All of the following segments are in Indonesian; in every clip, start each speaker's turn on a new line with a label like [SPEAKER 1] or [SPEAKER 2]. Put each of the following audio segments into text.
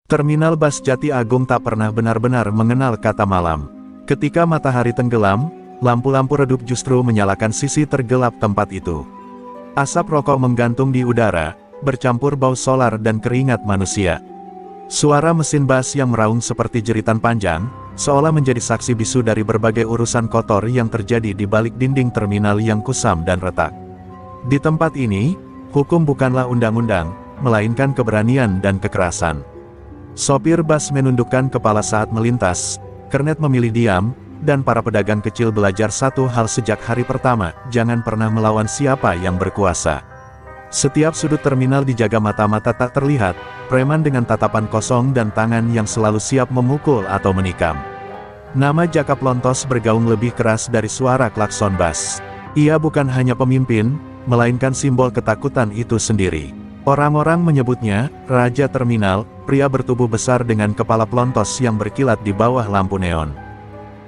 [SPEAKER 1] Terminal bus Jati Agung tak pernah benar-benar mengenal kata malam. Ketika matahari tenggelam, lampu-lampu redup justru menyalakan sisi tergelap tempat itu. Asap rokok menggantung di udara, bercampur bau solar dan keringat manusia. Suara mesin bus yang meraung seperti jeritan panjang, seolah menjadi saksi bisu dari berbagai urusan kotor yang terjadi di balik dinding terminal yang kusam dan retak. Di tempat ini, hukum bukanlah undang-undang, melainkan keberanian dan kekerasan. Sopir bus menundukkan kepala saat melintas, kernet memilih diam, dan para pedagang kecil belajar satu hal sejak hari pertama, jangan pernah melawan siapa yang berkuasa. Setiap sudut terminal dijaga mata-mata tak terlihat, preman dengan tatapan kosong dan tangan yang selalu siap memukul atau menikam. Nama Jaka Plontos bergaung lebih keras dari suara klakson bus. Ia bukan hanya pemimpin, melainkan simbol ketakutan itu sendiri. Orang-orang menyebutnya, Raja Terminal, pria bertubuh besar dengan kepala plontos yang berkilat di bawah lampu neon.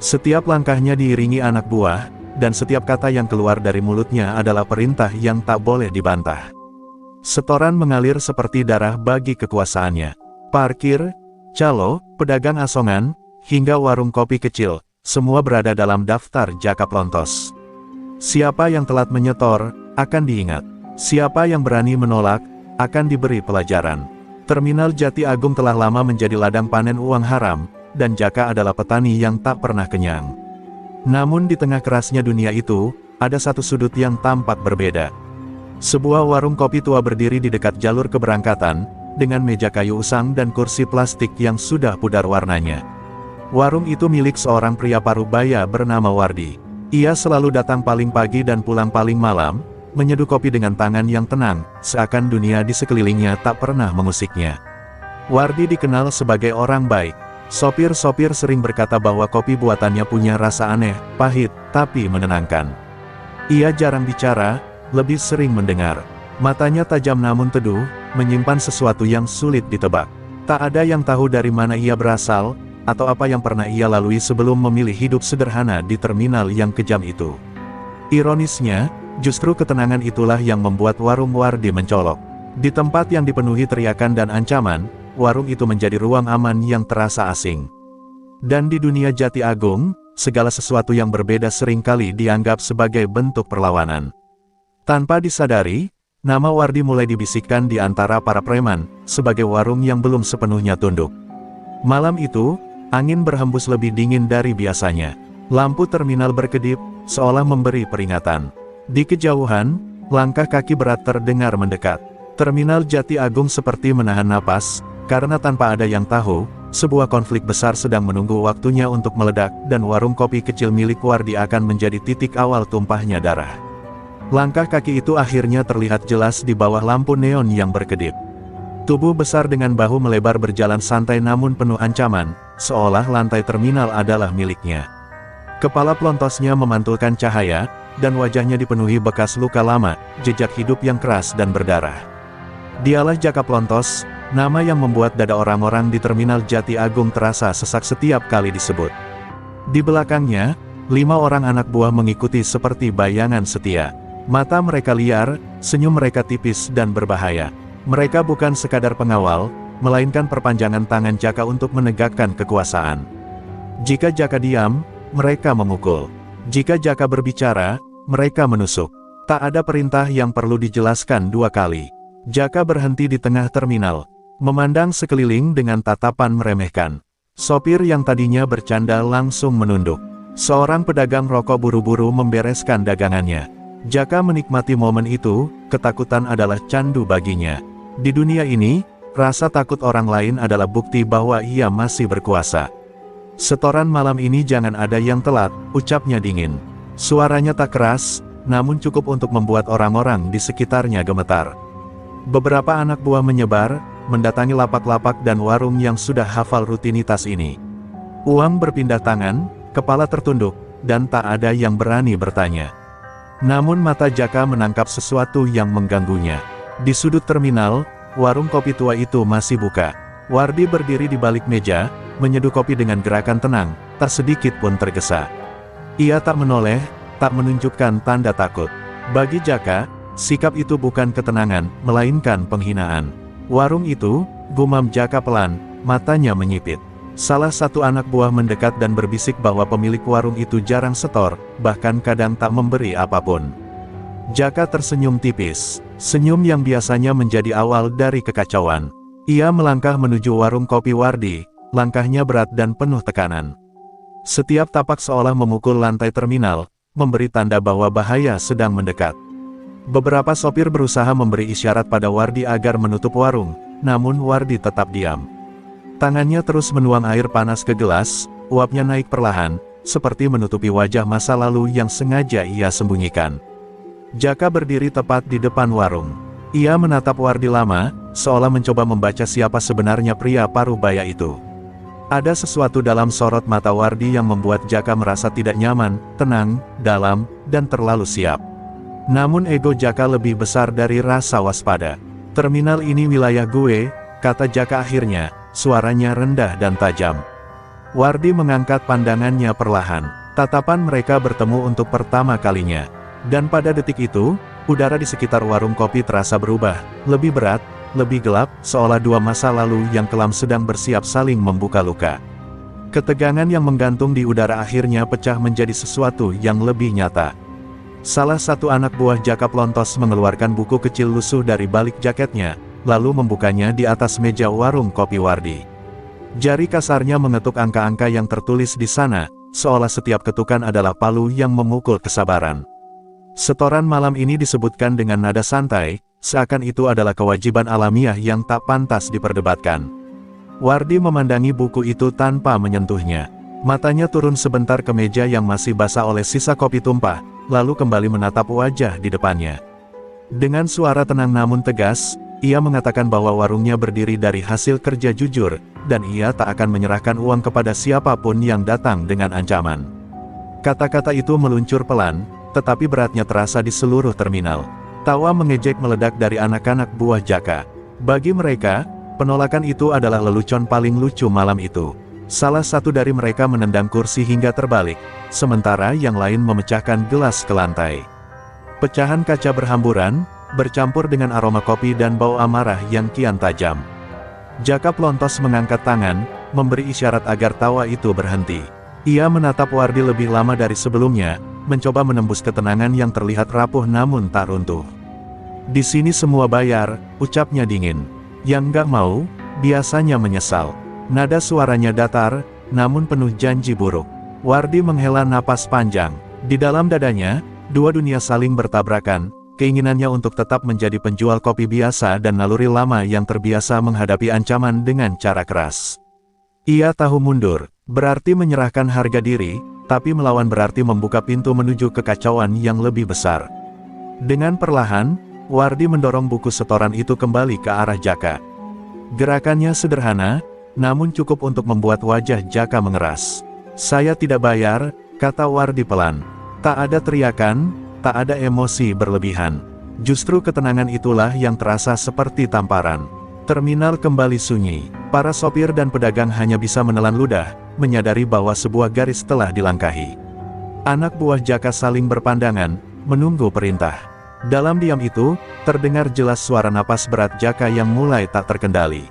[SPEAKER 1] Setiap langkahnya diiringi anak buah, dan setiap kata yang keluar dari mulutnya adalah perintah yang tak boleh dibantah. Setoran mengalir seperti darah bagi kekuasaannya. Parkir, calo, pedagang asongan, hingga warung kopi kecil, semua berada dalam daftar Jaka Plontos. Siapa yang telat menyetor, akan diingat. Siapa yang berani menolak, akan diberi pelajaran. Terminal Jati Agung telah lama menjadi ladang panen uang haram, dan Jaka adalah petani yang tak pernah kenyang. Namun di tengah kerasnya dunia itu, ada satu sudut yang tampak berbeda. Sebuah warung kopi tua berdiri di dekat jalur keberangkatan, dengan meja kayu usang dan kursi plastik yang sudah pudar warnanya. Warung itu milik seorang pria parubaya bernama Wardi. Ia selalu datang paling pagi dan pulang paling malam, menyeduh kopi dengan tangan yang tenang, seakan dunia di sekelilingnya tak pernah mengusiknya. Wardi dikenal sebagai orang baik. Sopir-sopir sering berkata bahwa kopi buatannya punya rasa aneh, pahit, tapi menenangkan. Ia jarang bicara, lebih sering mendengar. Matanya tajam namun teduh, menyimpan sesuatu yang sulit ditebak. Tak ada yang tahu dari mana ia berasal, atau apa yang pernah ia lalui sebelum memilih hidup sederhana di terminal yang kejam itu. Ironisnya, justru ketenangan itulah yang membuat warung Wardi mencolok. Di tempat yang dipenuhi teriakan dan ancaman, warung itu menjadi ruang aman yang terasa asing. Dan di dunia Jati Agung, segala sesuatu yang berbeda seringkali dianggap sebagai bentuk perlawanan. Tanpa disadari, nama Wardi mulai dibisikkan di antara para preman, sebagai warung yang belum sepenuhnya tunduk. Malam itu, angin berhembus lebih dingin dari biasanya. Lampu terminal berkedip, seolah memberi peringatan. Di kejauhan, langkah kaki berat terdengar mendekat. Terminal Jati Agung seperti menahan napas, karena tanpa ada yang tahu, sebuah konflik besar sedang menunggu waktunya untuk meledak, dan warung kopi kecil milik Wardi akan menjadi titik awal tumpahnya darah. Langkah kaki itu akhirnya terlihat jelas di bawah lampu neon yang berkedip. Tubuh besar dengan bahu melebar berjalan santai namun penuh ancaman, seolah lantai terminal adalah miliknya. Kepala plontosnya memantulkan cahaya, dan wajahnya dipenuhi bekas luka lama, jejak hidup yang keras dan berdarah. Dialah Jaka Plontos, nama yang membuat dada orang-orang di terminal Jati Agung terasa sesak setiap kali disebut. Di belakangnya, 5 orang anak buah mengikuti seperti bayangan setia. Mata mereka liar, senyum mereka tipis dan berbahaya. Mereka bukan sekadar pengawal, melainkan perpanjangan tangan Jaka untuk menegakkan kekuasaan. Jika Jaka diam, mereka memukul. Jika Jaka berbicara, mereka menusuk. Tak ada perintah yang perlu dijelaskan 2 kali. Jaka berhenti di tengah terminal, memandang sekeliling dengan tatapan meremehkan. Sopir yang tadinya bercanda langsung menunduk. Seorang pedagang rokok buru-buru membereskan dagangannya. Jaka menikmati momen itu, ketakutan adalah candu baginya. Di dunia ini, rasa takut orang lain adalah bukti bahwa ia masih berkuasa. Setoran malam ini jangan ada yang telat, ucapnya dingin. Suaranya tak keras, namun cukup untuk membuat orang-orang di sekitarnya gemetar. Beberapa anak buah menyebar, mendatangi lapak-lapak dan warung yang sudah hafal rutinitas ini. Uang berpindah tangan, kepala tertunduk, dan tak ada yang berani bertanya. Namun mata Jaka menangkap sesuatu yang mengganggunya. Di sudut terminal, warung kopi tua itu masih buka. Wardi berdiri di balik meja, menyeduh kopi dengan gerakan tenang, tak sedikit pun tergesa. Ia tak menoleh, tak menunjukkan tanda takut. Bagi Jaka, sikap itu bukan ketenangan, melainkan penghinaan. Warung itu, gumam Jaka pelan, matanya menyipit. Salah satu anak buah mendekat dan berbisik bahwa pemilik warung itu jarang setor, bahkan kadang tak memberi apapun. Jaka tersenyum tipis, senyum yang biasanya menjadi awal dari kekacauan. Ia melangkah menuju warung kopi Wardi, langkahnya berat dan penuh tekanan. Setiap tapak seolah memukul lantai terminal, memberi tanda bahwa bahaya sedang mendekat. Beberapa sopir berusaha memberi isyarat pada Wardi agar menutup warung, namun Wardi tetap diam. Tangannya terus menuang air panas ke gelas, uapnya naik perlahan, seperti menutupi wajah masa lalu yang sengaja ia sembunyikan. Jaka berdiri tepat di depan warung. Ia menatap Wardi lama, seolah mencoba membaca siapa sebenarnya pria paruh baya itu. Ada sesuatu dalam sorot mata Wardi yang membuat Jaka merasa tidak nyaman, tenang, dalam, dan terlalu siap. Namun ego Jaka lebih besar dari rasa waspada. "Terminal ini wilayah gue," kata Jaka akhirnya, suaranya rendah dan tajam. Wardi mengangkat pandangannya perlahan. Tatapan mereka bertemu untuk pertama kalinya. Dan pada detik itu, udara di sekitar warung kopi terasa berubah, lebih berat, lebih gelap, seolah dua masa lalu yang kelam sedang bersiap saling membuka luka. Ketegangan yang menggantung di udara akhirnya pecah menjadi sesuatu yang lebih nyata. Salah satu anak buah Jaka Plontos mengeluarkan buku kecil lusuh dari balik jaketnya, lalu membukanya di atas meja warung kopi Wardi. Jari kasarnya mengetuk angka-angka yang tertulis di sana, seolah setiap ketukan adalah palu yang memukul kesabaran. Setoran malam ini disebutkan dengan nada santai, seakan itu adalah kewajiban alamiah yang tak pantas diperdebatkan. Wardi memandangi buku itu tanpa menyentuhnya. Matanya turun sebentar ke meja yang masih basah oleh sisa kopi tumpah, lalu kembali menatap wajah di depannya. Dengan suara tenang namun tegas, ia mengatakan bahwa warungnya berdiri dari hasil kerja jujur, dan ia tak akan menyerahkan uang kepada siapapun yang datang dengan ancaman. Kata-kata itu meluncur pelan, tetapi beratnya terasa di seluruh terminal. Tawa mengejek meledak dari anak-anak buah Jaka. Bagi mereka, penolakan itu adalah lelucon paling lucu malam itu. Salah satu dari mereka menendang kursi hingga terbalik, sementara yang lain memecahkan gelas ke lantai. Pecahan kaca berhamburan, bercampur dengan aroma kopi dan bau amarah yang kian tajam. Jaka Plontos mengangkat tangan, memberi isyarat agar tawa itu berhenti. Ia menatap Wardi lebih lama dari sebelumnya, mencoba menembus ketenangan yang terlihat rapuh namun tak runtuh. "Di sini semua bayar," ucapnya dingin. "Yang nggak mau, biasanya menyesal." Nada suaranya datar, namun penuh janji buruk. Wardi menghela napas panjang. Di dalam dadanya, dua dunia saling bertabrakan, keinginannya untuk tetap menjadi penjual kopi biasa dan naluri lama yang terbiasa menghadapi ancaman dengan cara keras. Ia tahu mundur berarti menyerahkan harga diri, tapi melawan berarti membuka pintu menuju kekacauan yang lebih besar. Dengan perlahan, Wardi mendorong buku setoran itu kembali ke arah Jaka. Gerakannya sederhana, namun cukup untuk membuat wajah Jaka mengeras. "Saya tidak bayar," kata Wardi pelan. Tak ada teriakan, tak ada emosi berlebihan. Justru ketenangan itulah yang terasa seperti tamparan. Terminal kembali sunyi. Para sopir dan pedagang hanya bisa menelan ludah, menyadari bahwa sebuah garis telah dilangkahi. Anak buah Jaka saling berpandangan, menunggu perintah. Dalam diam itu, terdengar jelas suara napas berat Jaka yang mulai tak terkendali.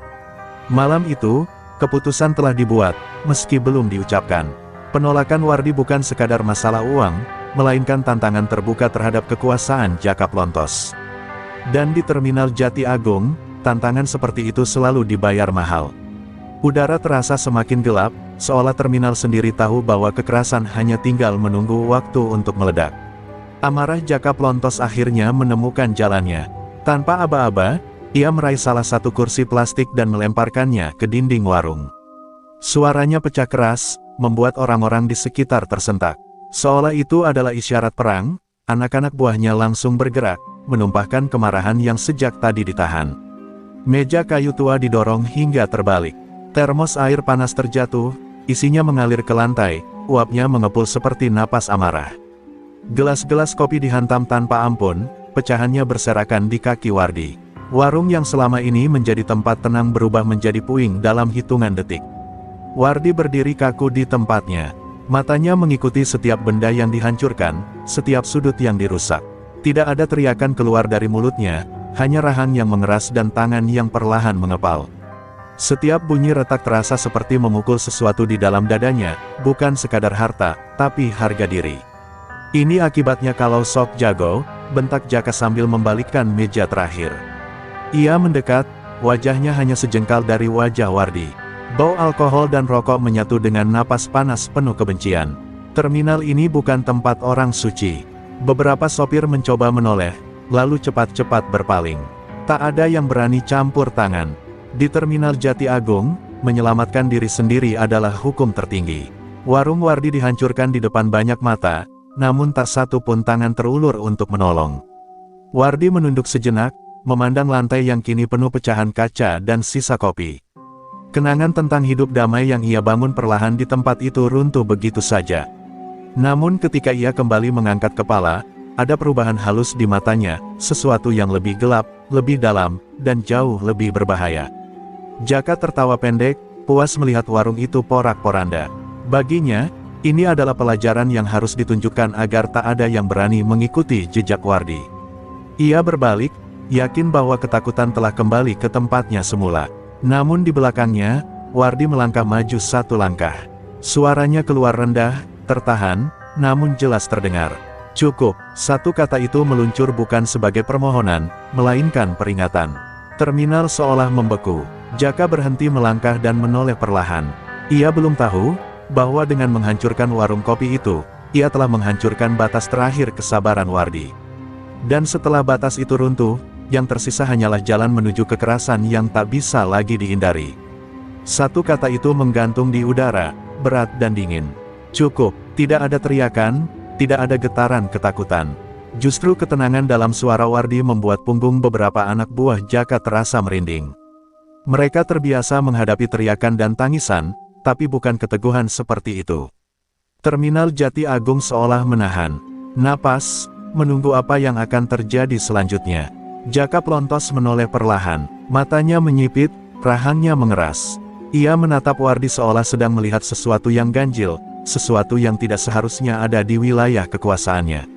[SPEAKER 1] Malam itu, keputusan telah dibuat, meski belum diucapkan. Penolakan Wardi bukan sekadar masalah uang, melainkan tantangan terbuka terhadap kekuasaan Jaka Plontos. Dan di Terminal Jati Agung, tantangan seperti itu selalu dibayar mahal. Udara terasa semakin gelap, seolah terminal sendiri tahu bahwa kekerasan hanya tinggal menunggu waktu untuk meledak. Amarah Jaka Plontos akhirnya menemukan jalannya. Tanpa aba-aba, ia meraih salah satu kursi plastik dan melemparkannya ke dinding warung. Suaranya pecah keras, membuat orang-orang di sekitar tersentak. Seolah itu adalah isyarat perang, anak-anak buahnya langsung bergerak, menumpahkan kemarahan yang sejak tadi ditahan. Meja kayu tua didorong hingga terbalik. Termos air panas terjatuh, isinya mengalir ke lantai, uapnya mengepul seperti napas amarah. Gelas-gelas kopi dihantam tanpa ampun, pecahannya berserakan di kaki Wardi. Warung yang selama ini menjadi tempat tenang berubah menjadi puing dalam hitungan detik. Wardi berdiri kaku di tempatnya. Matanya mengikuti setiap benda yang dihancurkan, setiap sudut yang dirusak. Tidak ada teriakan keluar dari mulutnya, hanya rahang yang mengeras dan tangan yang perlahan mengepal. Setiap bunyi retak terasa seperti memukul sesuatu di dalam dadanya, bukan sekadar harta, tapi harga diri. Ini akibatnya kalau sok jago, bentak Jaka sambil membalikkan meja terakhir. Ia mendekat, wajahnya hanya sejengkal dari wajah Wardi. Bau alkohol dan rokok menyatu dengan napas panas penuh kebencian. Terminal ini bukan tempat orang suci. Beberapa sopir mencoba menoleh, lalu cepat-cepat berpaling. Tak ada yang berani campur tangan. Di Terminal Jati Agung, menyelamatkan diri sendiri adalah hukum tertinggi. Warung Wardi dihancurkan di depan banyak mata, namun tak satu pun tangan terulur untuk menolong. Wardi menunduk sejenak, memandang lantai yang kini penuh pecahan kaca dan sisa kopi. Kenangan tentang hidup damai yang ia bangun perlahan di tempat itu runtuh begitu saja. Namun ketika ia kembali mengangkat kepala, ada perubahan halus di matanya, sesuatu yang lebih gelap, lebih dalam, dan jauh lebih berbahaya. Jaka tertawa pendek, puas melihat warung itu porak-poranda. Baginya, ini adalah pelajaran yang harus ditunjukkan agar tak ada yang berani mengikuti jejak Wardi. Ia berbalik, yakin bahwa ketakutan telah kembali ke tempatnya semula. Namun di belakangnya, Wardi melangkah maju satu langkah. Suaranya keluar rendah, tertahan, namun jelas terdengar. Cukup, satu kata itu meluncur bukan sebagai permohonan, melainkan peringatan. Terminal seolah membeku. Jaka berhenti melangkah dan menoleh perlahan. Ia belum tahu, bahwa dengan menghancurkan warung kopi itu, ia telah menghancurkan batas terakhir kesabaran Wardi. Dan setelah batas itu runtuh, yang tersisa hanyalah jalan menuju kekerasan yang tak bisa lagi dihindari. Satu kata itu menggantung di udara, berat dan dingin. Cukup, tidak ada teriakan, tidak ada getaran ketakutan. Justru ketenangan dalam suara Wardi membuat punggung beberapa anak buah Jaka terasa merinding. Mereka terbiasa menghadapi teriakan dan tangisan, tapi bukan keteguhan seperti itu. Terminal Jati Agung seolah menahan napas, menunggu apa yang akan terjadi selanjutnya. Jaka pelontos menoleh perlahan, matanya menyipit, rahangnya mengeras. Ia menatap Wardi seolah sedang melihat sesuatu yang ganjil, sesuatu yang tidak seharusnya ada di wilayah kekuasaannya.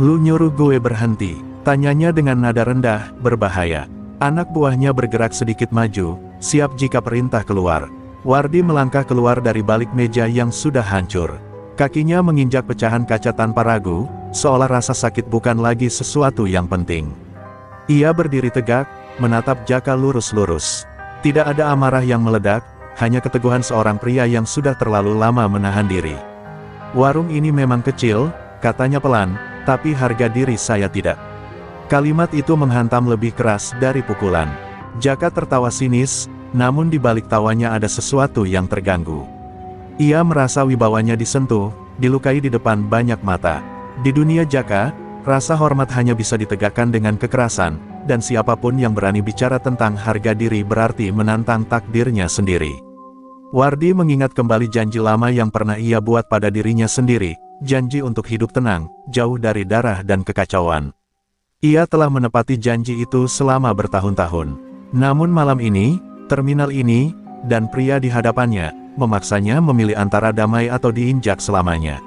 [SPEAKER 1] "Lu nyuruh gue berhenti?" tanyanya dengan nada rendah, berbahaya. Anak buahnya bergerak sedikit maju, siap jika perintah keluar. Wardi melangkah keluar dari balik meja yang sudah hancur. Kakinya menginjak pecahan kaca tanpa ragu, seolah rasa sakit bukan lagi sesuatu yang penting. Ia berdiri tegak, menatap Jaka lurus-lurus. Tidak ada amarah yang meledak, hanya keteguhan seorang pria yang sudah terlalu lama menahan diri. "Warung ini memang kecil," katanya pelan, "tapi harga diri saya tidak." Kalimat itu menghantam lebih keras dari pukulan. Jaka tertawa sinis, namun di balik tawanya ada sesuatu yang terganggu. Ia merasa wibawanya disentuh, dilukai di depan banyak mata. Di dunia Jaka, rasa hormat hanya bisa ditegakkan dengan kekerasan, dan siapapun yang berani bicara tentang harga diri berarti menantang takdirnya sendiri. Wardi mengingat kembali janji lama yang pernah ia buat pada dirinya sendiri, janji untuk hidup tenang, jauh dari darah dan kekacauan. Ia telah menepati janji itu selama bertahun-tahun. Namun malam ini, terminal ini, dan pria di hadapannya, memaksanya memilih antara damai atau diinjak selamanya.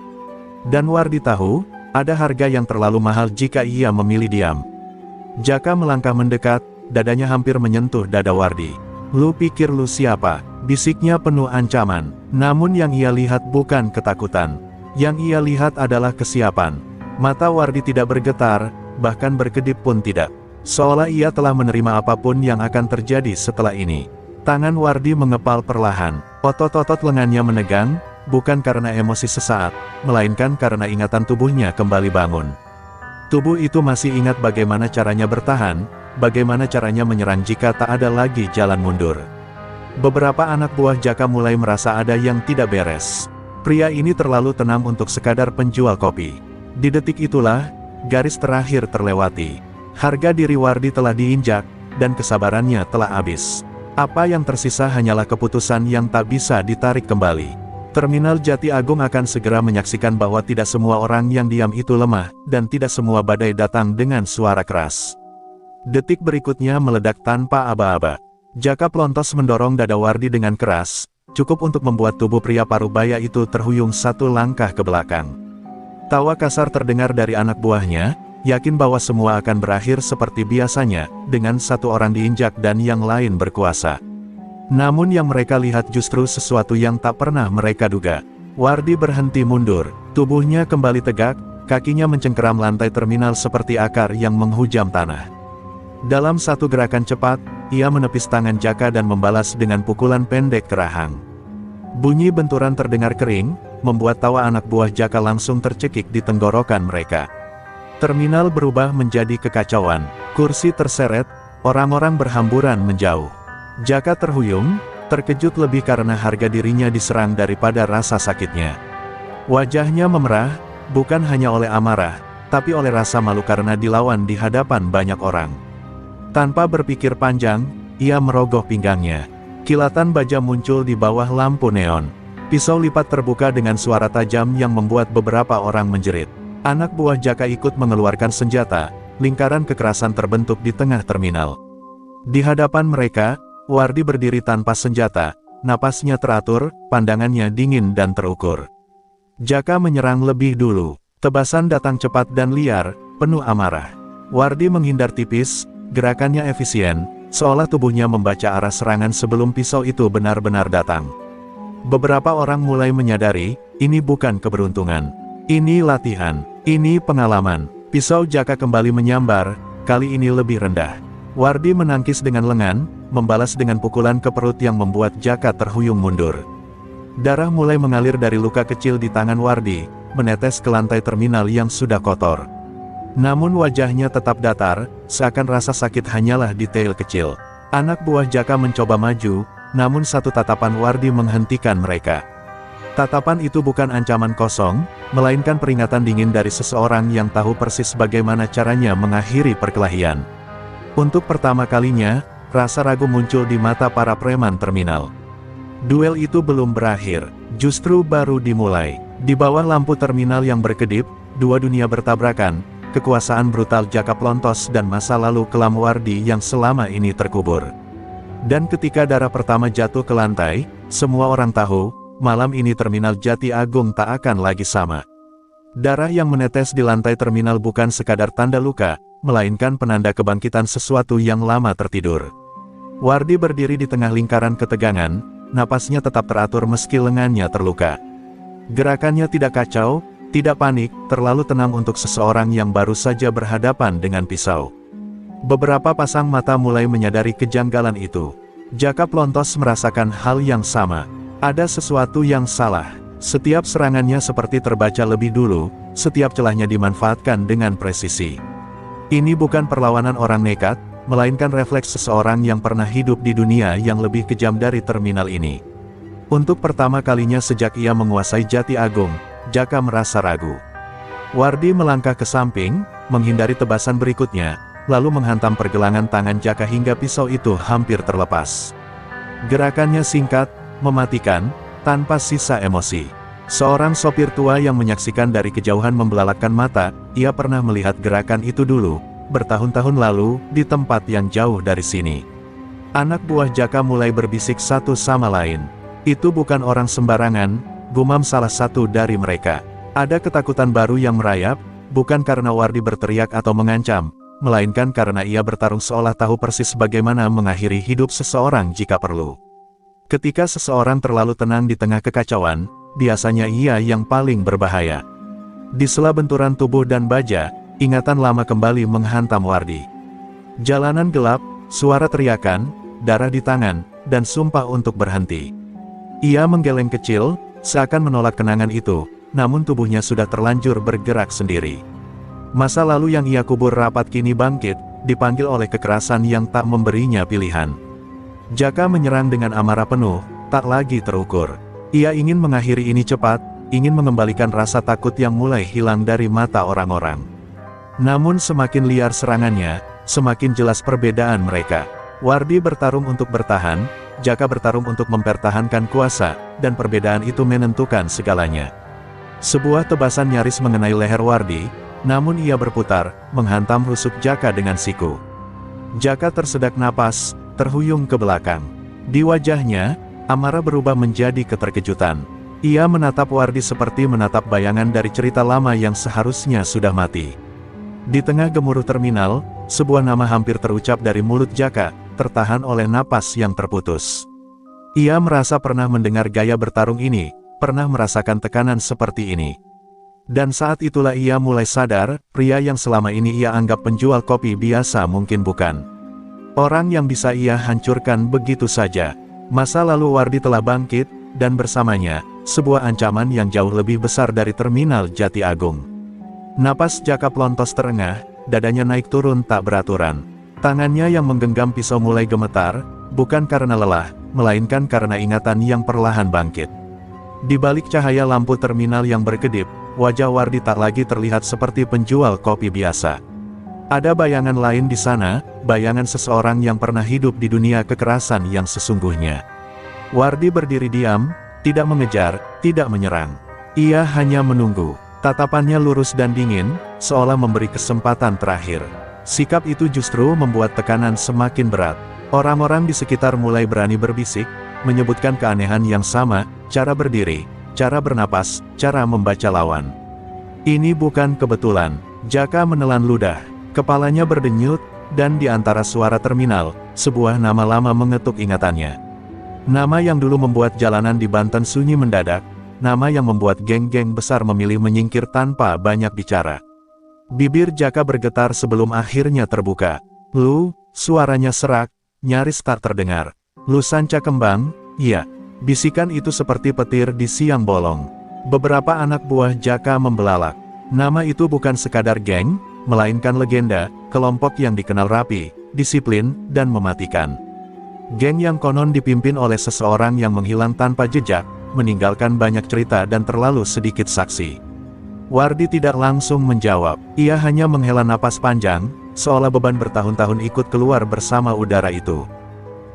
[SPEAKER 1] Dan Wardi tahu, ada harga yang terlalu mahal jika ia memilih diam. Jaka melangkah mendekat, dadanya hampir menyentuh dada Wardi. "Lu pikir lu siapa?" bisiknya penuh ancaman. Namun yang ia lihat bukan ketakutan. Yang ia lihat adalah kesiapan. Mata Wardi tidak bergetar, bahkan berkedip pun tidak. Seolah ia telah menerima apapun yang akan terjadi setelah ini. Tangan Wardi mengepal perlahan. Otot-otot lengannya menegang, bukan karena emosi sesaat, melainkan karena ingatan tubuhnya kembali bangun. Tubuh itu masih ingat bagaimana caranya bertahan, bagaimana caranya menyerang jika tak ada lagi jalan mundur. Beberapa anak buah Jaka mulai merasa ada yang tidak beres. Pria ini terlalu tenang untuk sekadar penjual kopi. Di detik itulah, garis terakhir terlewati. Harga diri Wardi telah diinjak, dan kesabarannya telah habis. Apa yang tersisa hanyalah keputusan yang tak bisa ditarik kembali. Terminal Jati Agung akan segera menyaksikan bahwa tidak semua orang yang diam itu lemah, dan tidak semua badai datang dengan suara keras. Detik berikutnya meledak tanpa aba-aba. Jaka pelontos mendorong dada Wardi dengan keras, cukup untuk membuat tubuh pria parubaya itu terhuyung satu langkah ke belakang. Tawa kasar terdengar dari anak buahnya, yakin bahwa semua akan berakhir seperti biasanya, dengan satu orang diinjak dan yang lain berkuasa. Namun yang mereka lihat justru sesuatu yang tak pernah mereka duga. Wardi berhenti mundur, tubuhnya kembali tegak, kakinya mencengkeram lantai terminal seperti akar yang menghujam tanah. Dalam satu gerakan cepat, ia menepis tangan Jaka dan membalas dengan pukulan pendek ke rahang. Bunyi benturan terdengar kering, membuat tawa anak buah Jaka langsung tercekik di tenggorokan mereka. Terminal berubah menjadi kekacauan, kursi terseret, orang-orang berhamburan menjauh. Jaka terhuyung, terkejut lebih karena harga dirinya diserang daripada rasa sakitnya. Wajahnya memerah, bukan hanya oleh amarah, tapi oleh rasa malu karena dilawan di hadapan banyak orang. Tanpa berpikir panjang, ia merogoh pinggangnya. Kilatan baja muncul di bawah lampu neon. Pisau lipat terbuka dengan suara tajam yang membuat beberapa orang menjerit. Anak buah Jaka ikut mengeluarkan senjata, lingkaran kekerasan terbentuk di tengah terminal. Di hadapan mereka, Wardi berdiri tanpa senjata, napasnya teratur, pandangannya dingin dan terukur. Jaka menyerang lebih dulu, tebasan datang cepat dan liar, penuh amarah. Wardi menghindar tipis, gerakannya efisien, seolah tubuhnya membaca arah serangan sebelum pisau itu benar-benar datang. Beberapa orang mulai menyadari, ini bukan keberuntungan. Ini latihan, ini pengalaman. Pisau Jaka kembali menyambar, kali ini lebih rendah. Wardi menangkis dengan lengan, membalas dengan pukulan ke perut yang membuat Jaka terhuyung mundur. Darah mulai mengalir dari luka kecil di tangan Wardi, menetes ke lantai terminal yang sudah kotor. Namun wajahnya tetap datar, seakan rasa sakit hanyalah detail kecil. Anak buah Jaka mencoba maju, namun satu tatapan Wardi menghentikan mereka. Tatapan itu bukan ancaman kosong, melainkan peringatan dingin dari seseorang yang tahu persis bagaimana caranya mengakhiri perkelahian. Untuk pertama kalinya, rasa ragu muncul di mata para preman terminal. Duel itu belum berakhir, justru baru dimulai. Di bawah lampu terminal yang berkedip, dua dunia bertabrakan, kekuasaan brutal Jaka Plontos dan masa lalu kelam Wardi yang selama ini terkubur. Dan ketika darah pertama jatuh ke lantai, semua orang tahu, malam ini terminal Jati Agung tak akan lagi sama. Darah yang menetes di lantai terminal bukan sekadar tanda luka, melainkan penanda kebangkitan sesuatu yang lama tertidur. Wardi berdiri di tengah lingkaran ketegangan, napasnya tetap teratur meski lengannya terluka. Gerakannya tidak kacau, tidak panik, terlalu tenang untuk seseorang yang baru saja berhadapan dengan pisau. Beberapa pasang mata mulai menyadari kejanggalan itu. Jaka Plontos merasakan hal yang sama. Ada sesuatu yang salah. Setiap serangannya seperti terbaca lebih dulu, setiap celahnya dimanfaatkan dengan presisi. Ini bukan perlawanan orang nekat, melainkan refleks seseorang yang pernah hidup di dunia yang lebih kejam dari terminal ini. Untuk pertama kalinya sejak ia menguasai Jati Agung, Jaka merasa ragu. Wardi melangkah ke samping, menghindari tebasan berikutnya, lalu menghantam pergelangan tangan Jaka hingga pisau itu hampir terlepas. Gerakannya singkat, mematikan, tanpa sisa emosi. Seorang sopir tua yang menyaksikan dari kejauhan membelalakkan mata, ia pernah melihat gerakan itu dulu, bertahun-tahun lalu, di tempat yang jauh dari sini. Anak buah Jaka mulai berbisik satu sama lain. Itu bukan orang sembarangan, gumam salah satu dari mereka. Ada ketakutan baru yang merayap, bukan karena Wardi berteriak atau mengancam, melainkan karena ia bertarung seolah tahu persis bagaimana mengakhiri hidup seseorang jika perlu. Ketika seseorang terlalu tenang di tengah kekacauan, biasanya ia yang paling berbahaya. Di sela benturan tubuh dan baja, ingatan lama kembali menghantam Wardi. Jalanan gelap, suara teriakan, darah di tangan, dan sumpah untuk berhenti. Ia menggeleng kecil, seakan menolak kenangan itu, namun tubuhnya sudah terlanjur bergerak sendiri. Masa lalu yang ia kubur rapat kini bangkit, dipanggil oleh kekerasan yang tak memberinya pilihan. Jaka menyerang dengan amarah penuh, tak lagi terukur. Ia ingin mengakhiri ini cepat, ingin mengembalikan rasa takut yang mulai hilang dari mata orang-orang. Namun semakin liar serangannya, semakin jelas perbedaan mereka. Wardi bertarung untuk bertahan, Jaka bertarung untuk mempertahankan kuasa, dan perbedaan itu menentukan segalanya. Sebuah tebasan nyaris mengenai leher Wardi, namun ia berputar, menghantam rusuk Jaka dengan siku. Jaka tersedak napas, terhuyung ke belakang. Di wajahnya, amarah berubah menjadi keterkejutan. Ia menatap Wardi seperti menatap bayangan dari cerita lama yang seharusnya sudah mati. Di tengah gemuruh terminal, sebuah nama hampir terucap dari mulut Jaka, tertahan oleh napas yang terputus. Ia merasa pernah mendengar gaya bertarung ini, pernah merasakan tekanan seperti ini. Dan saat itulah ia mulai sadar, pria yang selama ini ia anggap penjual kopi biasa mungkin bukan orang yang bisa ia hancurkan begitu saja. Masa lalu Wardi telah bangkit, dan bersamanya, sebuah ancaman yang jauh lebih besar dari terminal Jati Agung. Napas Jaka Plontos terengah, dadanya naik turun tak beraturan. Tangannya yang menggenggam pisau mulai gemetar, bukan karena lelah, melainkan karena ingatan yang perlahan bangkit. Di balik cahaya lampu terminal yang berkedip, wajah Wardi tak lagi terlihat seperti penjual kopi biasa. Ada bayangan lain di sana, bayangan seseorang yang pernah hidup di dunia kekerasan yang sesungguhnya. Wardi berdiri diam, tidak mengejar, tidak menyerang. Ia hanya menunggu. Tatapannya lurus dan dingin, seolah memberi kesempatan terakhir. Sikap itu justru membuat tekanan semakin berat. Orang-orang di sekitar mulai berani berbisik, menyebutkan keanehan yang sama, cara berdiri, cara bernapas, cara membaca lawan. Ini bukan kebetulan. Jaka menelan ludah. Kepalanya berdenyut, dan di antara suara terminal, sebuah nama lama mengetuk ingatannya. Nama yang dulu membuat jalanan di Banten sunyi mendadak, nama yang membuat geng-geng besar memilih menyingkir tanpa banyak bicara. Bibir Jaka bergetar sebelum akhirnya terbuka. "Lu," suaranya serak, nyaris tak terdengar. "Lu Sanca Kembang?" "Iya." Bisikan itu seperti petir di siang bolong. Beberapa anak buah Jaka membelalak. Nama itu bukan sekadar geng, melainkan legenda, kelompok yang dikenal rapi, disiplin, dan mematikan. Geng yang konon dipimpin oleh seseorang yang menghilang tanpa jejak, meninggalkan banyak cerita dan terlalu sedikit saksi. Wardi tidak langsung menjawab, ia hanya menghela napas panjang, seolah beban bertahun-tahun ikut keluar bersama udara itu.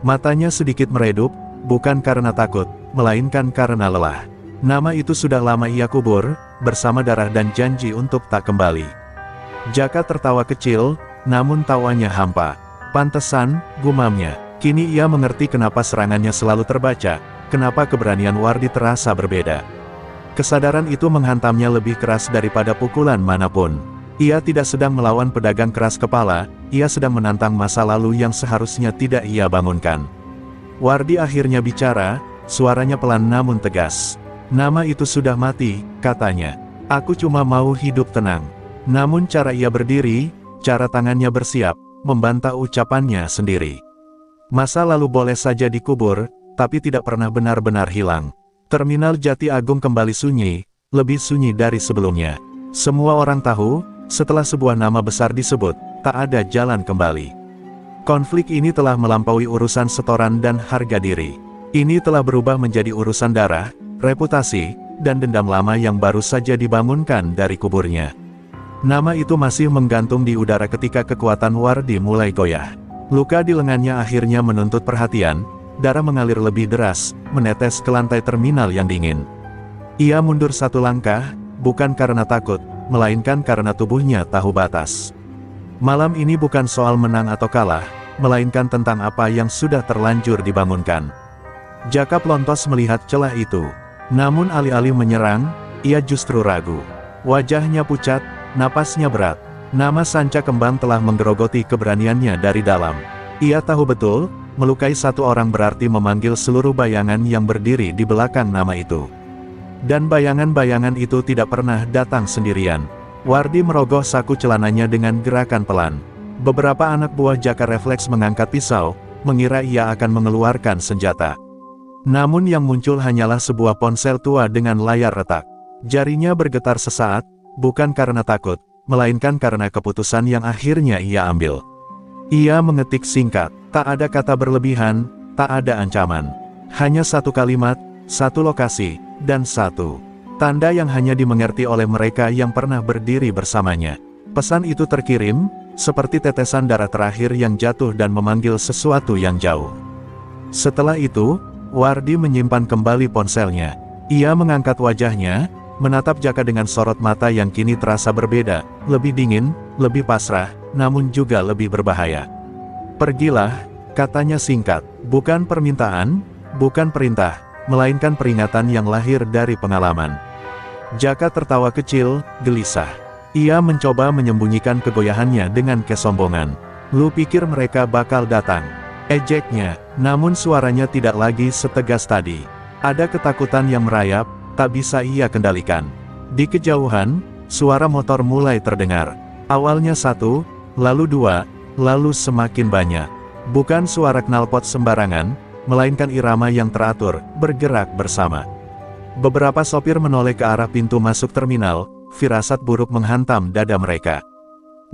[SPEAKER 1] Matanya sedikit meredup, bukan karena takut, melainkan karena lelah. Nama itu sudah lama ia kubur, bersama darah dan janji untuk tak kembali. Jaka tertawa kecil, namun tawanya hampa. "Pantesan," gumamnya. Kini ia mengerti kenapa serangannya selalu terbaca, kenapa keberanian Wardi terasa berbeda. Kesadaran itu menghantamnya lebih keras daripada pukulan manapun. Ia tidak sedang melawan pedagang keras kepala, ia sedang menantang masa lalu yang seharusnya tidak ia bangunkan. Wardi akhirnya bicara, suaranya pelan namun tegas. "Nama itu sudah mati," katanya. "Aku cuma mau hidup tenang." Namun cara ia berdiri, cara tangannya bersiap, membantah ucapannya sendiri. Masa lalu boleh saja dikubur, tapi tidak pernah benar-benar hilang. Terminal Jati Agung kembali sunyi, lebih sunyi dari sebelumnya. Semua orang tahu, setelah sebuah nama besar disebut, tak ada jalan kembali. Konflik ini telah melampaui urusan setoran dan harga diri. Ini telah berubah menjadi urusan darah, reputasi, dan dendam lama yang baru saja dibangunkan dari kuburnya. Nama itu masih menggantung di udara ketika kekuatan Wardi mulai goyah. Luka di lengannya akhirnya menuntut perhatian, darah mengalir lebih deras, menetes ke lantai terminal yang dingin. Ia mundur satu langkah, bukan karena takut, melainkan karena tubuhnya tahu batas. Malam ini bukan soal menang atau kalah, melainkan tentang apa yang sudah terlanjur dibangunkan. Jaka Plontos melihat celah itu. Namun alih-alih menyerang, ia justru ragu. Wajahnya pucat, napasnya berat. Nama Sanca Kembang telah menggerogoti keberaniannya dari dalam. Ia tahu betul, melukai satu orang berarti memanggil seluruh bayangan yang berdiri di belakang nama itu. Dan bayangan-bayangan itu tidak pernah datang sendirian. Wardi merogoh saku celananya dengan gerakan pelan. Beberapa anak buah Jaka refleks mengangkat pisau, mengira ia akan mengeluarkan senjata. Namun yang muncul hanyalah sebuah ponsel tua dengan layar retak. Jarinya bergetar sesaat, bukan karena takut, melainkan karena keputusan yang akhirnya ia ambil. Ia mengetik singkat, tak ada kata berlebihan, tak ada ancaman. Hanya satu kalimat, satu lokasi, dan satu tanda yang hanya dimengerti oleh mereka yang pernah berdiri bersamanya. Pesan itu terkirim, seperti tetesan darah terakhir yang jatuh dan memanggil sesuatu yang jauh. Setelah itu, Wardi menyimpan kembali ponselnya. Ia mengangkat wajahnya, menatap Jaka dengan sorot mata yang kini terasa berbeda, lebih dingin, lebih pasrah, namun juga lebih berbahaya. "Pergilah," katanya singkat, bukan permintaan, bukan perintah, melainkan peringatan yang lahir dari pengalaman. Jaka tertawa kecil, gelisah. Ia mencoba menyembunyikan kegoyahannya dengan kesombongan. "Lu pikir mereka bakal datang?" ejeknya, Namun suaranya tidak lagi setegas tadi. Ada ketakutan yang merayap, tak bisa ia kendalikan. Di kejauhan, suara motor mulai terdengar. Awalnya satu, lalu dua, lalu semakin banyak. Bukan suara knalpot sembarangan, melainkan irama yang teratur, bergerak bersama. Beberapa sopir menoleh ke arah pintu masuk terminal, firasat buruk menghantam dada mereka.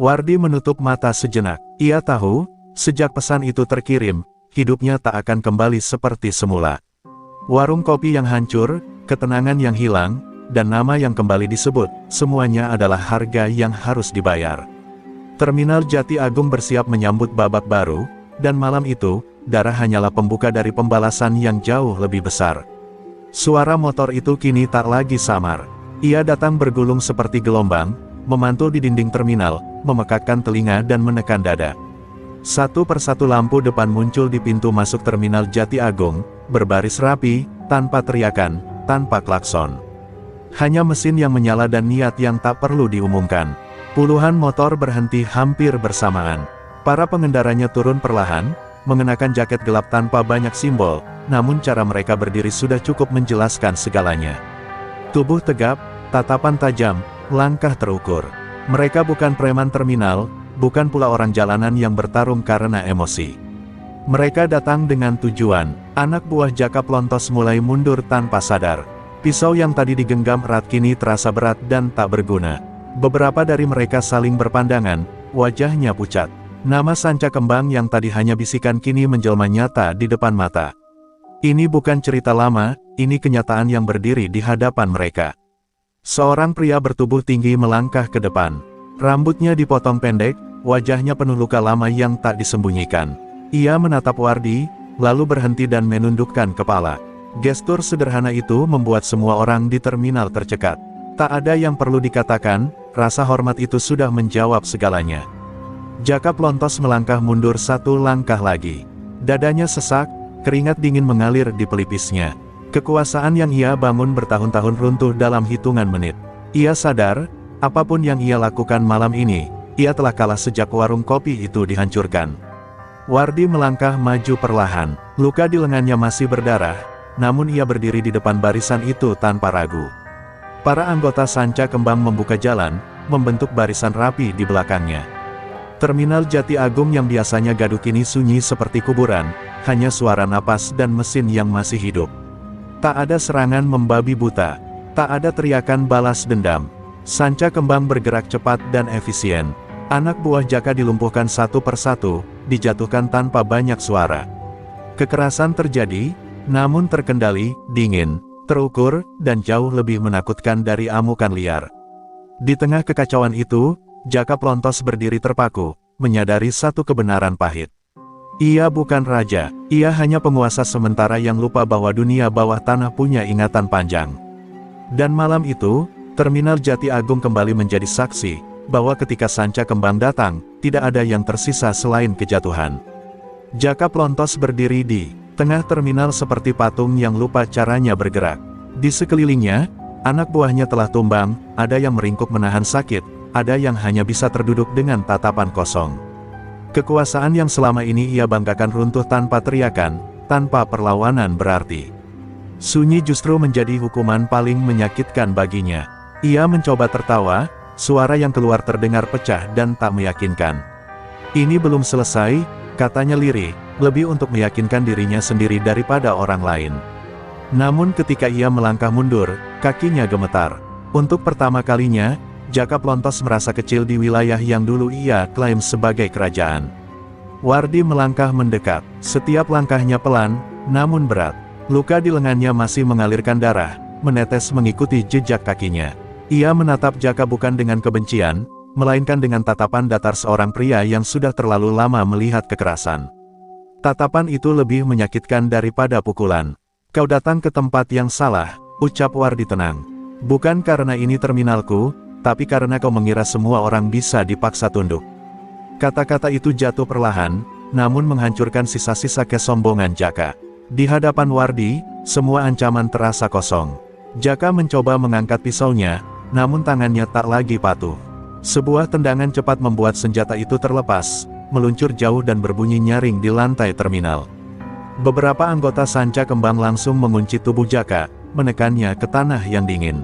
[SPEAKER 1] Wardi menutup mata sejenak. Ia tahu, sejak pesan itu terkirim, hidupnya tak akan kembali seperti semula. Warung kopi yang hancur, ketenangan yang hilang, dan nama yang kembali disebut, semuanya adalah harga yang harus dibayar. Terminal Jati Agung bersiap menyambut babak baru, dan malam itu, darah hanyalah pembuka dari pembalasan yang jauh lebih besar. Suara motor itu kini tak lagi samar. Ia datang bergulung seperti gelombang, memantul di dinding terminal, memekakkan telinga dan menekan dada. Satu persatu lampu depan muncul di pintu masuk terminal Jati Agung, berbaris rapi, tanpa teriakan, tanpa klakson. Hanya mesin yang menyala dan niat yang tak perlu diumumkan. Puluhan motor berhenti hampir bersamaan. Para pengendaranya turun perlahan, mengenakan jaket gelap tanpa banyak simbol, namun cara mereka berdiri sudah cukup menjelaskan segalanya. Tubuh tegap, tatapan tajam, langkah terukur. Mereka bukan preman terminal, bukan pula orang jalanan yang bertarung karena emosi. Mereka datang dengan tujuan. Anak buah Jaka Plontos mulai mundur tanpa sadar. Pisau yang tadi digenggam erat kini terasa berat dan tak berguna. Beberapa dari mereka saling berpandangan, wajahnya pucat. Nama Sanca Kembang yang tadi hanya bisikan kini menjelma nyata di depan mata. Ini bukan cerita lama, ini kenyataan yang berdiri di hadapan mereka. Seorang pria bertubuh tinggi melangkah ke depan. Rambutnya dipotong pendek, wajahnya penuh luka lama yang tak disembunyikan. Ia menatap Wardi, lalu berhenti dan menundukkan kepala. Gestur sederhana itu membuat semua orang di terminal tercekat. Tak ada yang perlu dikatakan, rasa hormat itu sudah menjawab segalanya. Jaka Plontos melangkah mundur satu langkah lagi. Dadanya sesak, keringat dingin mengalir di pelipisnya. Kekuasaan yang ia bangun bertahun-tahun runtuh dalam hitungan menit. Ia sadar, apapun yang ia lakukan malam ini, ia telah kalah sejak warung kopi itu dihancurkan. Wardi melangkah maju perlahan. Luka di lengannya masih berdarah, namun ia berdiri di depan barisan itu tanpa ragu. Para anggota Sanca Kembang membuka jalan, membentuk barisan rapi di belakangnya. Terminal Jati Agung yang biasanya gaduh kini sunyi seperti kuburan, hanya suara napas dan mesin yang masih hidup. Tak ada serangan membabi buta, tak ada teriakan balas dendam. Sanca Kembang bergerak cepat dan efisien. Anak buah Jaka dilumpuhkan satu persatu, dijatuhkan tanpa banyak suara. Kekerasan terjadi, namun terkendali, dingin, terukur, dan jauh lebih menakutkan dari amukan liar. Di tengah kekacauan itu, Jaka Plontos berdiri terpaku, menyadari satu kebenaran pahit. Ia bukan raja, ia hanya penguasa sementara yang lupa bahwa dunia bawah tanah punya ingatan panjang. Dan malam itu, terminal Jati Agung kembali menjadi saksi, bahwa ketika Sanca Kembang datang, tidak ada yang tersisa selain kejatuhan. Jaka Plontos berdiri di tengah terminal seperti patung yang lupa caranya bergerak. Di sekelilingnya, anak buahnya telah tumbang, ada yang meringkuk menahan sakit, ada yang hanya bisa terduduk dengan tatapan kosong. Kekuasaan yang selama ini ia banggakan runtuh tanpa teriakan, tanpa perlawanan berarti. Sunyi justru menjadi hukuman paling menyakitkan baginya. Ia mencoba tertawa, suara yang keluar terdengar pecah dan tak meyakinkan. Ini belum selesai, katanya lirih, lebih untuk meyakinkan dirinya sendiri daripada orang lain. Namun ketika ia melangkah mundur, kakinya gemetar. Untuk pertama kalinya, Jaka Plontos merasa kecil di wilayah yang dulu ia klaim sebagai kerajaan. Wardi melangkah mendekat. Setiap langkahnya pelan, namun berat. Luka di lengannya masih mengalirkan darah, menetes mengikuti jejak kakinya. Ia menatap Jaka bukan dengan kebencian, melainkan dengan tatapan datar seorang pria yang sudah terlalu lama melihat kekerasan. Tatapan itu lebih menyakitkan daripada pukulan. Kau datang ke tempat yang salah, ucap Wardi tenang. Bukan karena ini terminalku, tapi karena kau mengira semua orang bisa dipaksa tunduk. Kata-kata itu jatuh perlahan, namun menghancurkan sisa-sisa kesombongan Jaka. Di hadapan Wardi, semua ancaman terasa kosong. Jaka mencoba mengangkat pisaunya, namun tangannya tak lagi patuh. Sebuah tendangan cepat membuat senjata itu terlepas, meluncur jauh dan berbunyi nyaring di lantai terminal. Beberapa anggota Sanca Kembang langsung mengunci tubuh Jaka, menekannya ke tanah yang dingin.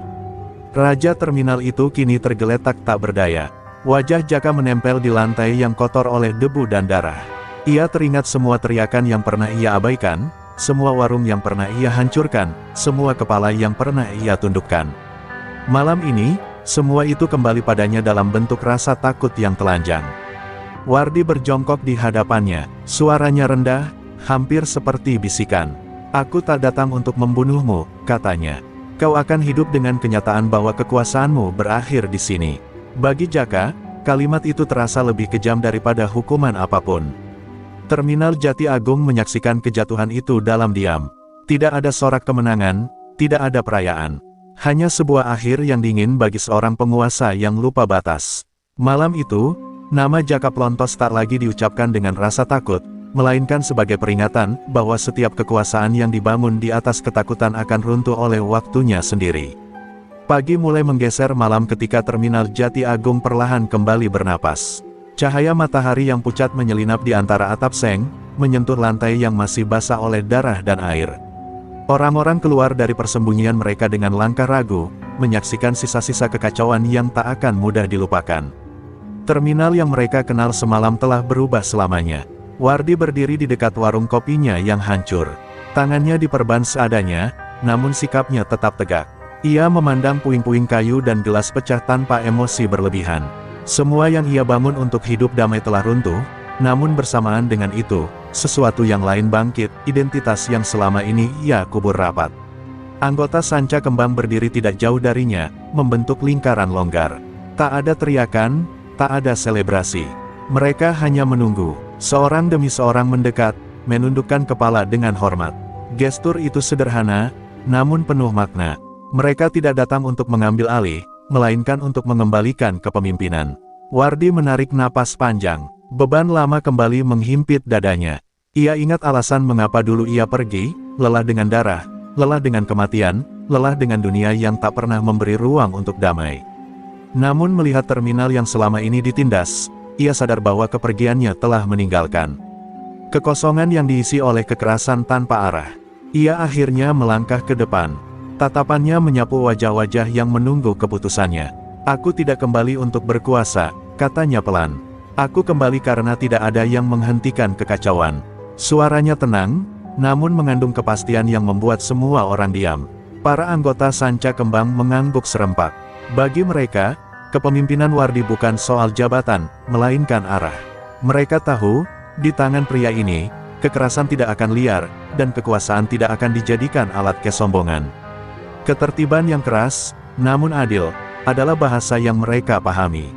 [SPEAKER 1] Raja terminal itu kini tergeletak tak berdaya. Wajah Jaka menempel di lantai yang kotor oleh debu dan darah. Ia teringat semua teriakan yang pernah ia abaikan, semua warung yang pernah ia hancurkan, semua kepala yang pernah ia tundukkan. Malam ini, semua itu kembali padanya dalam bentuk rasa takut yang telanjang. Wardi berjongkok di hadapannya, suaranya rendah, hampir seperti bisikan. "Aku tak datang untuk membunuhmu," katanya. "Kau akan hidup dengan kenyataan bahwa kekuasaanmu berakhir di sini." Bagi Jaka, kalimat itu terasa lebih kejam daripada hukuman apapun. Terminal Jati Agung menyaksikan kejatuhan itu dalam diam. Tidak ada sorak kemenangan, tidak ada perayaan. Hanya sebuah akhir yang dingin bagi seorang penguasa yang lupa batas. Malam itu, nama Jaka Plontos tak lagi diucapkan dengan rasa takut, melainkan sebagai peringatan bahwa setiap kekuasaan yang dibangun di atas ketakutan akan runtuh oleh waktunya sendiri. Pagi mulai menggeser malam ketika terminal Jati Agung perlahan kembali bernapas. Cahaya matahari yang pucat menyelinap di antara atap seng, menyentuh lantai yang masih basah oleh darah dan air. Orang-orang keluar dari persembunyian mereka dengan langkah ragu, menyaksikan sisa-sisa kekacauan yang tak akan mudah dilupakan. Terminal yang mereka kenal semalam telah berubah selamanya. Wardi berdiri di dekat warung kopinya yang hancur. Tangannya diperban seadanya, namun sikapnya tetap tegak. Ia memandang puing-puing kayu dan gelas pecah tanpa emosi berlebihan. Semua yang ia bangun untuk hidup damai telah runtuh, namun bersamaan dengan itu, sesuatu yang lain bangkit, identitas yang selama ini ia kubur rapat. Anggota Sanca Kembang berdiri tidak jauh darinya, membentuk lingkaran longgar. Tak ada teriakan, tak ada selebrasi. Mereka hanya menunggu. Seorang demi seorang mendekat, menundukkan kepala dengan hormat. Gestur itu sederhana, namun penuh makna. Mereka tidak datang untuk mengambil alih, melainkan untuk mengembalikan kepemimpinan. Wardi menarik napas panjang. Beban lama kembali menghimpit dadanya. Ia ingat alasan mengapa dulu ia pergi, lelah dengan darah, lelah dengan kematian, lelah dengan dunia yang tak pernah memberi ruang untuk damai. Namun melihat terminal yang selama ini ditindas, ia sadar bahwa kepergiannya telah meninggalkan kekosongan yang diisi oleh kekerasan tanpa arah. Ia akhirnya melangkah ke depan. Tatapannya menyapu wajah-wajah yang menunggu keputusannya. "Aku tidak kembali untuk berkuasa," katanya pelan. "Aku kembali karena tidak ada yang menghentikan kekacauan." Suaranya tenang, namun mengandung kepastian yang membuat semua orang diam. Para anggota Sanca Kembang mengangguk serempak. Bagi mereka, kepemimpinan Wardi bukan soal jabatan, melainkan arah. Mereka tahu, di tangan pria ini, kekerasan tidak akan liar, dan kekuasaan tidak akan dijadikan alat kesombongan. Ketertiban yang keras, namun adil, adalah bahasa yang mereka pahami.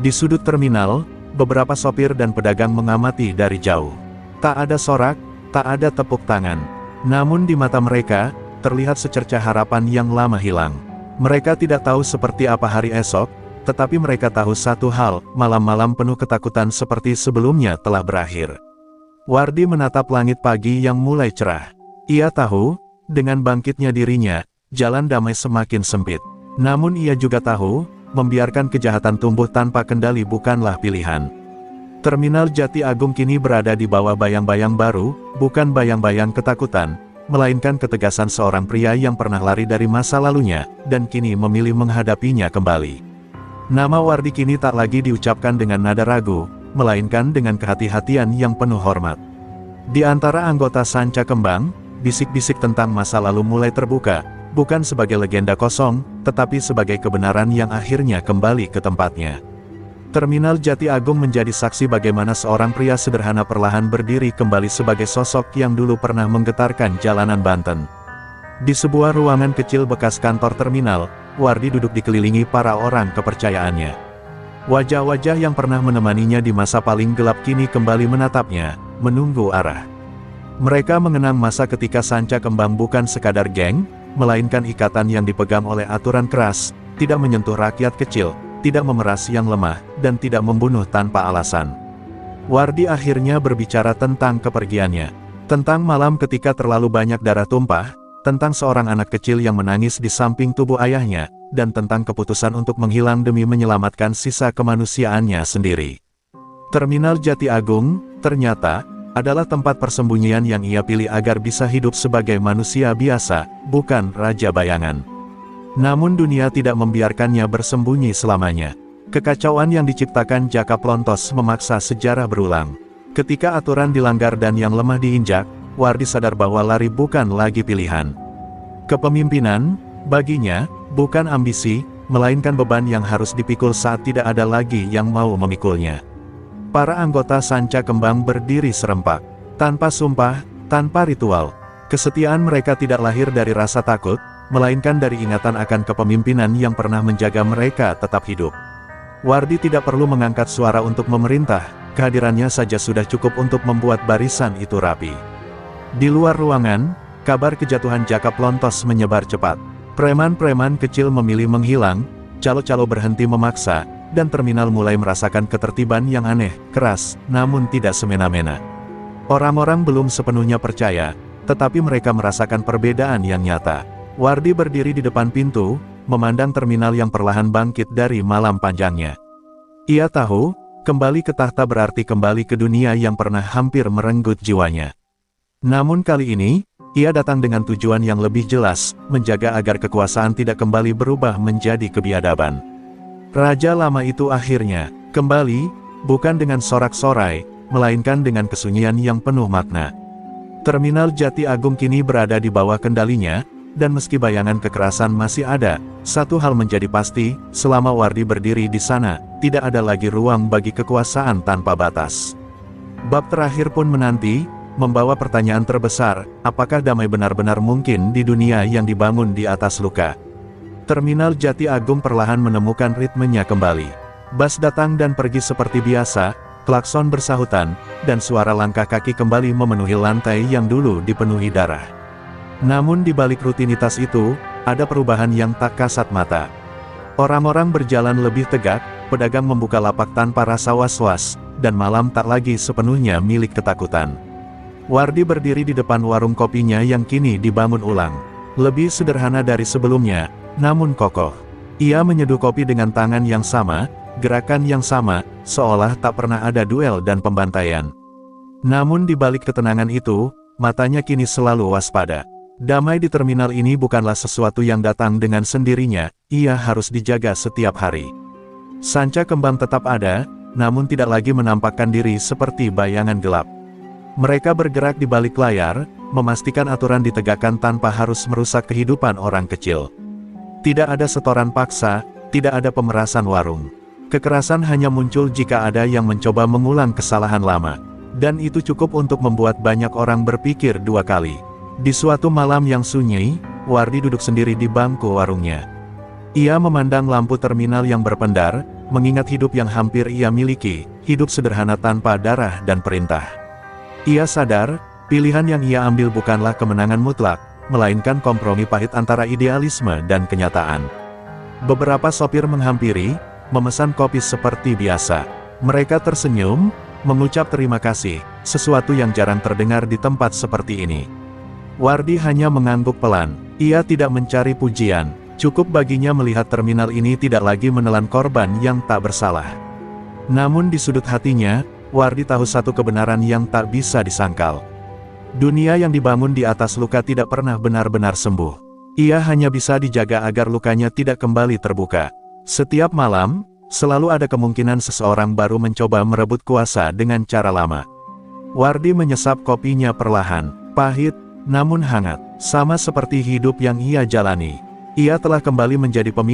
[SPEAKER 1] Di sudut terminal, beberapa sopir dan pedagang mengamati dari jauh. Tak ada sorak, tak ada tepuk tangan. Namun di mata mereka, terlihat secercah harapan yang lama hilang. Mereka tidak tahu seperti apa hari esok, tetapi mereka tahu satu hal, malam-malam penuh ketakutan seperti sebelumnya telah berakhir. Wardi menatap langit pagi yang mulai cerah. Ia tahu, dengan bangkitnya dirinya, jalan damai semakin sempit. Namun ia juga tahu, membiarkan kejahatan tumbuh tanpa kendali bukanlah pilihan. Terminal Jati Agung kini berada di bawah bayang-bayang baru, bukan bayang-bayang ketakutan, melainkan ketegasan seorang pria yang pernah lari dari masa lalunya, dan kini memilih menghadapinya kembali. Nama Wardi kini tak lagi diucapkan dengan nada ragu, melainkan dengan kehati-hatian yang penuh hormat. Di antara anggota Sanca Kembang, bisik-bisik tentang masa lalu mulai terbuka, bukan sebagai legenda kosong, tetapi sebagai kebenaran yang akhirnya kembali ke tempatnya. Terminal Jati Agung menjadi saksi bagaimana seorang pria sederhana perlahan berdiri kembali sebagai sosok yang dulu pernah menggetarkan jalanan Banten. Di sebuah ruangan kecil bekas kantor terminal, Wardi duduk dikelilingi para orang kepercayaannya. Wajah-wajah yang pernah menemaninya di masa paling gelap kini kembali menatapnya, menunggu arah. Mereka mengenang masa ketika Sanca Kembang bukan sekadar geng, melainkan ikatan yang dipegang oleh aturan keras, tidak menyentuh rakyat kecil, tidak memeras yang lemah, dan tidak membunuh tanpa alasan. Wardi akhirnya berbicara tentang kepergiannya. Tentang malam ketika terlalu banyak darah tumpah, tentang seorang anak kecil yang menangis di samping tubuh ayahnya, dan tentang keputusan untuk menghilang demi menyelamatkan sisa kemanusiaannya sendiri. Terminal Jati Agung, ternyata, adalah tempat persembunyian yang ia pilih agar bisa hidup sebagai manusia biasa, bukan raja bayangan. Namun dunia tidak membiarkannya bersembunyi selamanya. Kekacauan yang diciptakan Jaka Plontos memaksa sejarah berulang. Ketika aturan dilanggar dan yang lemah diinjak, Wardi sadar bahwa lari bukan lagi pilihan. Kepemimpinan, baginya, bukan ambisi, melainkan beban yang harus dipikul saat tidak ada lagi yang mau memikulnya. Para anggota Sanca Kembang berdiri serempak. Tanpa sumpah, tanpa ritual. Kesetiaan mereka tidak lahir dari rasa takut, melainkan dari ingatan akan kepemimpinan yang pernah menjaga mereka tetap hidup. Wardi tidak perlu mengangkat suara untuk memerintah, kehadirannya saja sudah cukup untuk membuat barisan itu rapi. Di luar ruangan, kabar kejatuhan Jaka Plontos menyebar cepat. Preman-preman kecil memilih menghilang, calo-calo berhenti memaksa, dan terminal mulai merasakan ketertiban yang aneh, keras, namun tidak semena-mena. Orang-orang belum sepenuhnya percaya, tetapi mereka merasakan perbedaan yang nyata. Wardi berdiri di depan pintu, memandang terminal yang perlahan bangkit dari malam panjangnya. Ia tahu, kembali ke tahta berarti kembali ke dunia yang pernah hampir merenggut jiwanya. Namun kali ini, ia datang dengan tujuan yang lebih jelas, menjaga agar kekuasaan tidak kembali berubah menjadi kebiadaban. Raja lama itu akhirnya kembali, bukan dengan sorak-sorai, melainkan dengan kesunyian yang penuh makna. Terminal Jati Agung kini berada di bawah kendalinya, dan meski bayangan kekerasan masih ada, satu hal menjadi pasti, selama Wardi berdiri di sana, tidak ada lagi ruang bagi kekuasaan tanpa batas. Bab terakhir pun menanti, membawa pertanyaan terbesar, apakah damai benar-benar mungkin di dunia yang dibangun di atas luka? Terminal Jati Agung perlahan menemukan ritmenya kembali. Bas datang dan pergi seperti biasa, klakson bersahutan, dan suara langkah kaki kembali memenuhi lantai yang dulu dipenuhi darah. Namun di balik rutinitas itu, ada perubahan yang tak kasat mata. Orang-orang berjalan lebih tegak, pedagang membuka lapak tanpa rasa was-was, dan malam tak lagi sepenuhnya milik ketakutan. Wardi berdiri di depan warung kopinya yang kini dibangun ulang. Lebih sederhana dari sebelumnya, namun kokoh. Ia menyeduh kopi dengan tangan yang sama, gerakan yang sama, seolah tak pernah ada duel dan pembantaian. Namun di balik ketenangan itu, matanya kini selalu waspada. Damai di terminal ini bukanlah sesuatu yang datang dengan sendirinya, ia harus dijaga setiap hari. Sanca Kembang tetap ada, namun tidak lagi menampakkan diri seperti bayangan gelap. Mereka bergerak di balik layar, memastikan aturan ditegakkan tanpa harus merusak kehidupan orang kecil. Tidak ada setoran paksa, tidak ada pemerasan warung. Kekerasan hanya muncul jika ada yang mencoba mengulang kesalahan lama. Dan itu cukup untuk membuat banyak orang berpikir dua kali. Di suatu malam yang sunyi, Wardi duduk sendiri di bangku warungnya. Ia memandang lampu terminal yang berpendar, mengingat hidup yang hampir ia miliki, hidup sederhana tanpa darah dan perintah. Ia sadar, pilihan yang ia ambil bukanlah kemenangan mutlak, melainkan kompromi pahit antara idealisme dan kenyataan. Beberapa sopir menghampiri, memesan kopi seperti biasa. Mereka tersenyum, mengucap terima kasih, sesuatu yang jarang terdengar di tempat seperti ini. Wardi hanya mengangguk pelan. Ia tidak mencari pujian, cukup baginya melihat terminal ini tidak lagi menelan korban yang tak bersalah. Namun di sudut hatinya, Wardi tahu satu kebenaran yang tak bisa disangkal. Dunia yang dibangun di atas luka tidak pernah benar-benar sembuh. Ia hanya bisa dijaga agar lukanya tidak kembali terbuka. Setiap malam, selalu ada kemungkinan seseorang baru mencoba merebut kuasa dengan cara lama. Wardi menyesap kopinya perlahan, pahit, namun hangat, sama seperti hidup yang ia jalani. Ia telah kembali menjadi pemimpin